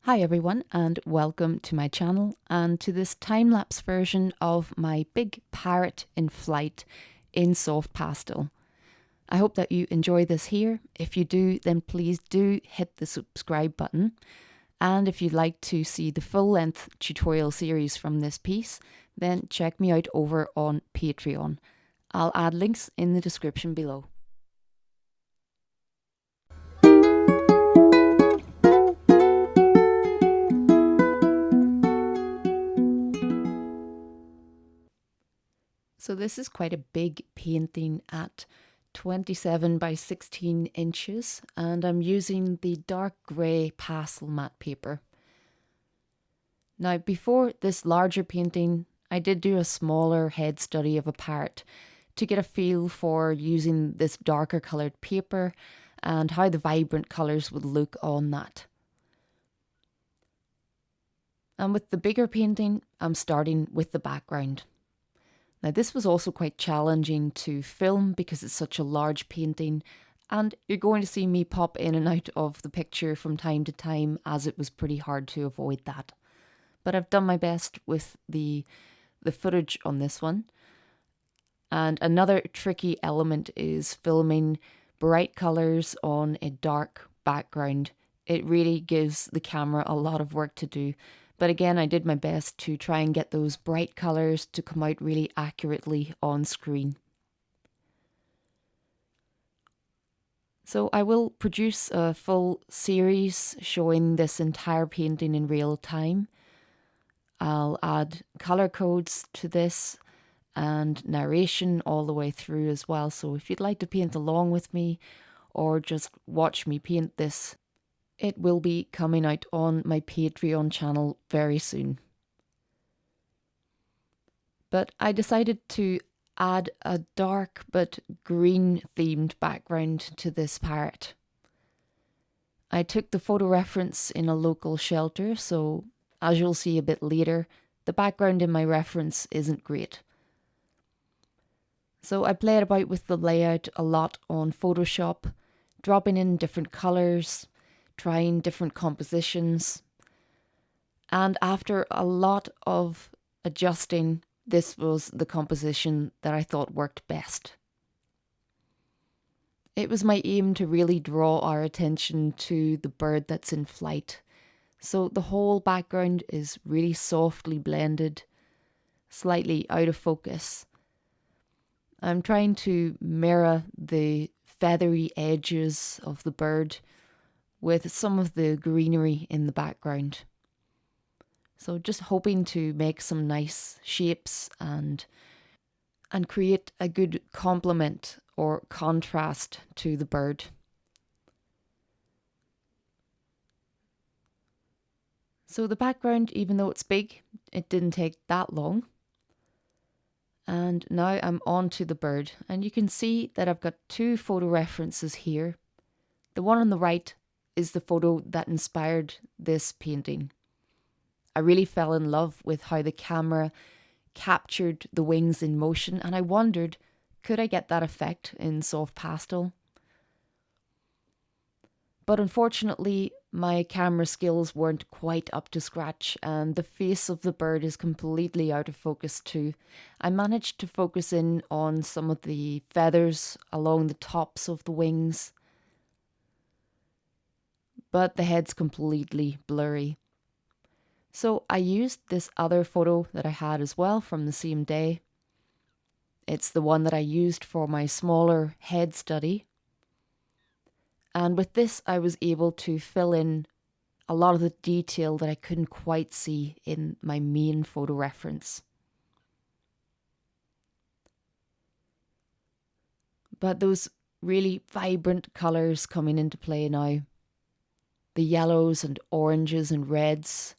Hi everyone and welcome to my channel and to this time-lapse version of my big parrot in flight in soft pastel. I hope that you enjoy this here. If you do, then please do hit the subscribe button. And if you'd like to see the full-length tutorial series from this piece, then check me out over on Patreon. I'll add links in the description below. So this is quite a big painting at 27 by 16 inches, and I'm using the dark grey pastel matte paper. Now, before this larger painting, I did do a smaller head study of a parrot to get a feel for using this darker coloured paper and how the vibrant colours would look on that. And with the bigger painting, I'm starting with the background. Now this was also quite challenging to film because it's such a large painting, and you're going to see me pop in and out of the picture from time to time, as it was pretty hard to avoid that. But I've done my best with the footage on this one. And another tricky element is filming bright colours on a dark background. It really gives the camera a lot of work to do. But again, I did my best to try and get those bright colours to come out really accurately on screen. So I will produce a full series showing this entire painting in real time. I'll add colour codes to this and narration all the way through as well. So if you'd like to paint along with me or just watch me paint this, it will be coming out on my Patreon channel very soon. But I decided to add a dark but green themed background to this parrot. I took the photo reference in a local shelter, so as you'll see a bit later, the background in my reference isn't great. So I played about with the layout a lot on Photoshop, dropping in different colours, trying different compositions, and after a lot of adjusting, this was the composition that I thought worked best. It was my aim to really draw our attention to the bird that's in flight, so the whole background is really softly blended, slightly out of focus. I'm trying to mirror the feathery edges of the bird with some of the greenery in the background. So just hoping to make some nice shapes and create a good complement or contrast to the bird. So the background, even though it's big, it didn't take that long. And now I'm on to the bird, and you can see that I've got two photo references here. The one on the right is the photo that inspired this painting. I really fell in love with how the camera captured the wings in motion, and I wondered, could I get that effect in soft pastel? But unfortunately, my camera skills weren't quite up to scratch, and the face of the bird is completely out of focus too. I managed to focus in on some of the feathers along the tops of the wings, but the head's completely blurry. So I used this other photo that I had as well from the same day. It's the one that I used for my smaller head study. And with this, I was able to fill in a lot of the detail that I couldn't quite see in my main photo reference. But those really vibrant colours coming into play now. The yellows and oranges and reds,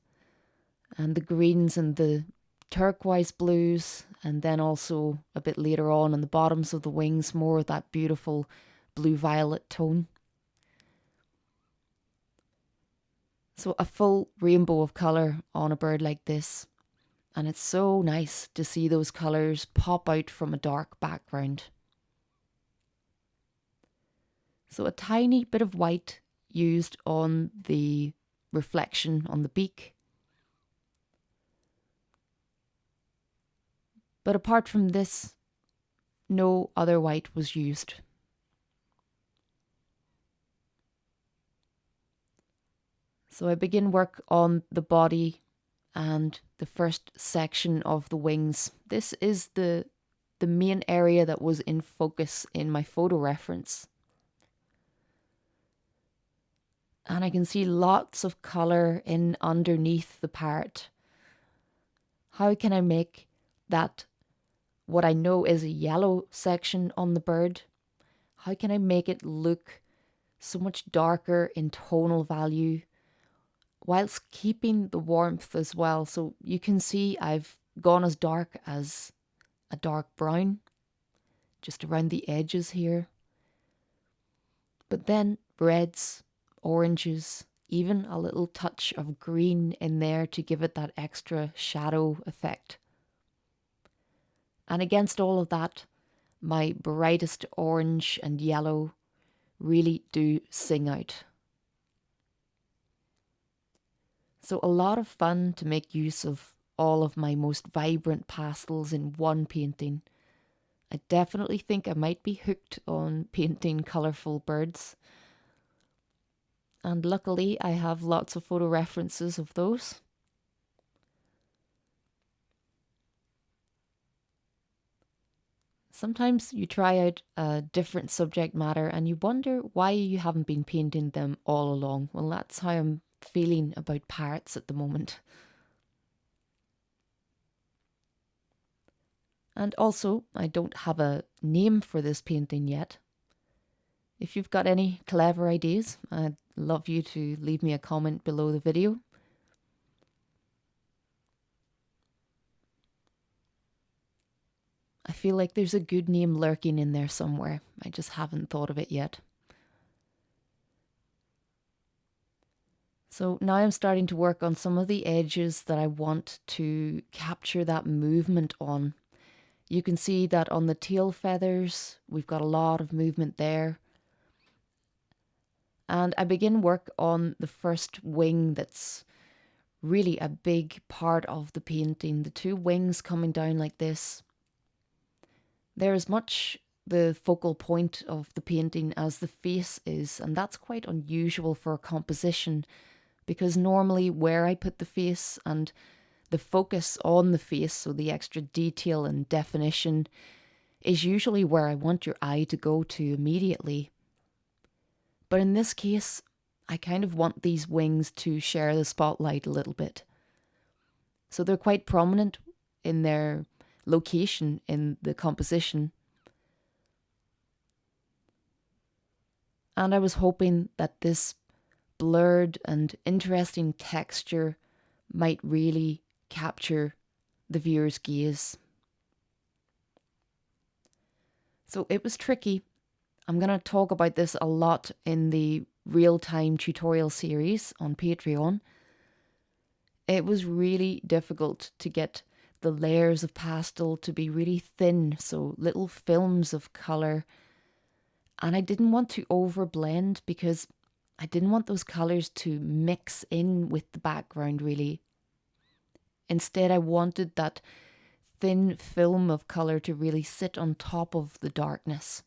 and the greens and the turquoise blues, and then also a bit later on the bottoms of the wings, more of that beautiful blue-violet tone. So a full rainbow of colour on a bird like this, and it's so nice to see those colours pop out from a dark background. So a tiny bit of white used on the reflection on the beak. But apart from this, no other white was used. So I begin work on the body and the first section of the wings. This is the main area that was in focus in my photo reference. And I can see lots of colour in underneath the parrot. How can I make that what I know is a yellow section on the bird? How can I make it look so much darker in tonal value whilst keeping the warmth as well? So you can see I've gone as dark as a dark brown, just around the edges here. But then reds, oranges, even a little touch of green in there to give it that extra shadow effect. And against all of that, my brightest orange and yellow really do sing out. So a lot of fun to make use of all of my most vibrant pastels in one painting. I definitely think I might be hooked on painting colourful birds. And luckily I have lots of photo references of those. Sometimes you try out a different subject matter and you wonder why you haven't been painting them all along. Well, that's how I'm feeling about parrots at the moment. And also, I don't have a name for this painting yet. If you've got any clever ideas, I'd love you to leave me a comment below the video. I feel like there's a good name lurking in there somewhere. I just haven't thought of it yet. So now I'm starting to work on some of the edges that I want to capture that movement on. You can see that on the tail feathers, we've got a lot of movement there. And I begin work on the first wing that's really a big part of the painting. The two wings coming down like this. They're as much the focal point of the painting as the face is, and that's quite unusual for a composition because normally where I put the face and the focus on the face, so the extra detail and definition, is usually where I want your eye to go to immediately. But in this case, I kind of want these wings to share the spotlight a little bit. So they're quite prominent in their location in the composition. And I was hoping that this blurred and interesting texture might really capture the viewer's gaze. So it was tricky. I'm going to talk about this a lot in the real-time tutorial series on Patreon. It was really difficult to get the layers of pastel to be really thin, so little films of colour. And I didn't want to overblend because I didn't want those colours to mix in with the background really. Instead, I wanted that thin film of colour to really sit on top of the darkness.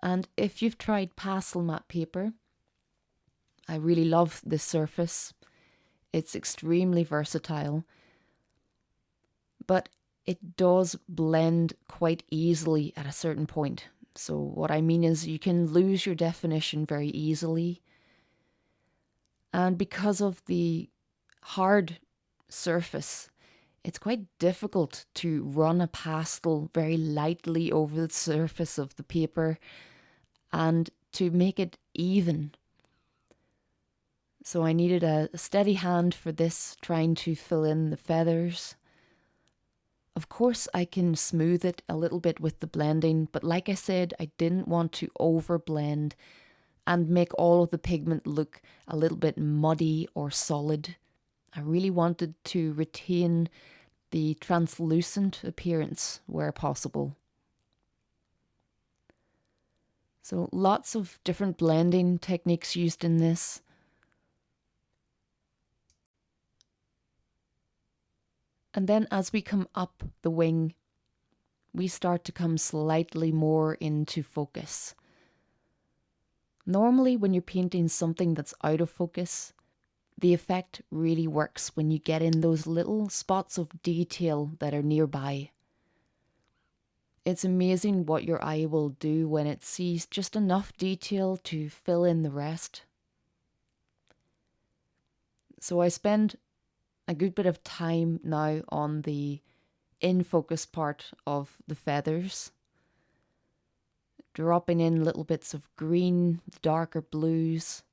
And if you've tried pastel matte paper, I really love this surface. It's extremely versatile, but it does blend quite easily at a certain point. So what I mean is you can lose your definition very easily. And because of the hard surface, it's quite difficult to run a pastel very lightly over the surface of the paper and to make it even. So I needed a steady hand for this, trying to fill in the feathers. Of course, I can smooth it a little bit with the blending, but like I said, I didn't want to overblend and make all of the pigment look a little bit muddy or solid. I really wanted to retain the translucent appearance where possible. So lots of different blending techniques used in this. And then as we come up the wing, we start to come slightly more into focus. Normally when you're painting something that's out of focus, the effect really works when you get in those little spots of detail that are nearby. It's amazing what your eye will do when it sees just enough detail to fill in the rest. So I spend a good bit of time now on the in focus part of the feathers, dropping in little bits of green, darker blues,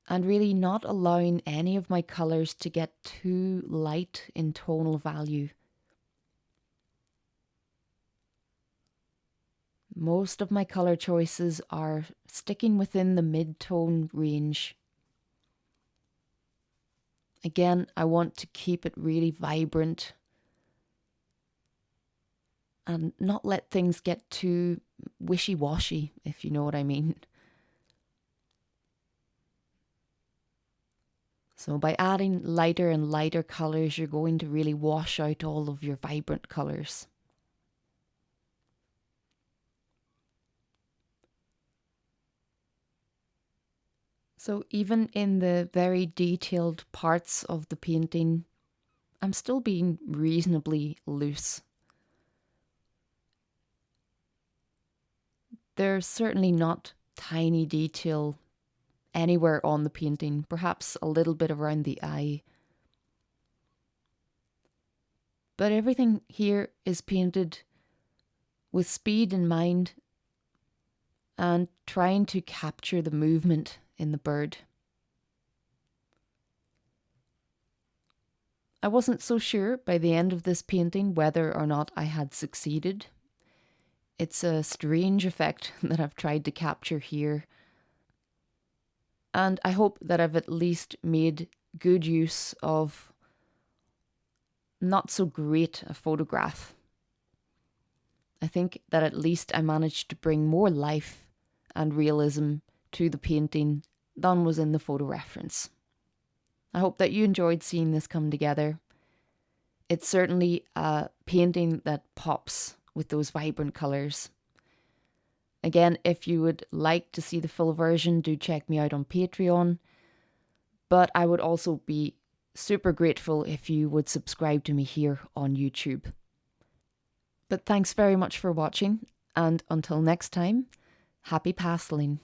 and really not allowing any of my colours to get too light in tonal value. Most of my colour choices are sticking within the mid-tone range. Again, I want to keep it really vibrant and not let things get too wishy-washy, if you know what I mean. So by adding lighter and lighter colours, you're going to really wash out all of your vibrant colours. So even in the very detailed parts of the painting, I'm still being reasonably loose. There's certainly not tiny detail anywhere on the painting, perhaps a little bit around the eye. But everything here is painted with speed in mind and trying to capture the movement in the bird. I wasn't so sure by the end of this painting whether or not I had succeeded. It's a strange effect that I've tried to capture here. And I hope that I've at least made good use of not so great a photograph. I think that at least I managed to bring more life and realism to the painting than was in the photo reference. I hope that you enjoyed seeing this come together. It's certainly a painting that pops with those vibrant colours. Again, if you would like to see the full version, do check me out on Patreon. But I would also be super grateful if you would subscribe to me here on YouTube. But thanks very much for watching, and until next time, happy pasteling.